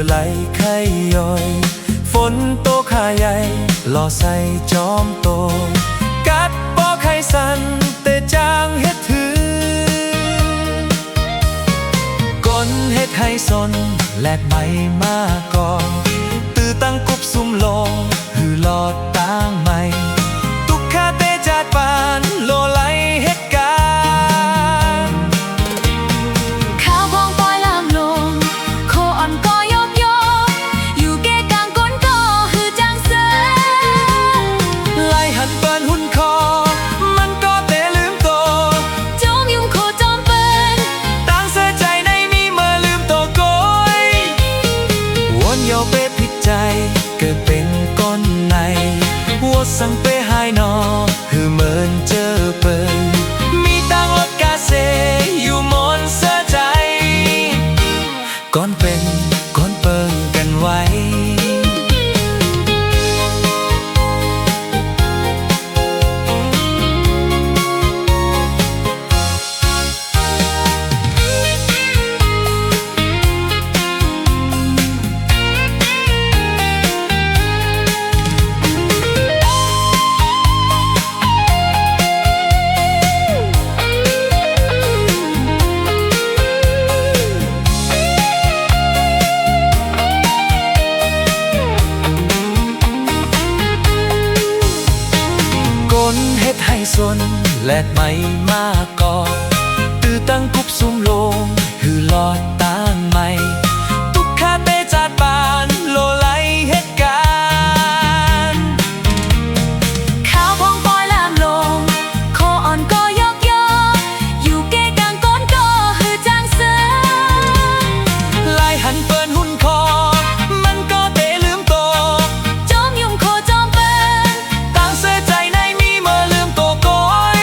ไหลไข่ย่อยฝนโตขาใหญ่ล่อใส่จอมโตกัดปอไข่สันแต่จางเฮ็ดถือก้นเฮ็ดให้สนแลกใบมาก่อนตื้อตั้งกุบซุ่มลงหือหลอดต่างใหม่ตุกคาเตจาดปานโลไหลเฮ็ดการข้าวพองปอยลามลงโคอ่อนก็ยกยกอยู่เกกลางก้นก็หือจางเสือไล่หันเปิ้นหุ่นคอมันก็เตะลืมโตจอมยุ่งโคจอมเปิ้นตั้งเสียใจในมีเมื่อลืมโตโกยวนโยเปผิดใจเกิดเป็นก้นในหัวสังเปหายนอหือเหมือนเจอเปิ้นมีตังรถกาเซอยู่มนเสียใจก้อนเป็นก้อนเปิงกันไว้เฮ็ดให้สนแลกไม่มาก่อนตื้อตั้งกุบซุ่มลงหือหลอดต่างใหม่ตุกคาเตจาดปานโลไหลเฮ็ดการข้าวพองปอยลามลงโคอ่อนก็ยกยกอยู่เกกลางก้นก็หือจางเสือไล่หันเปิ้นหุ่นคอมันก็เตะลืมโตจอมยุ่งโคจอมเปิ้นตั้งเสียใจในมีเมื่อลืมโตโกย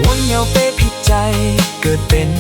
วนเหนียวเปผิดใจเกิดเป็น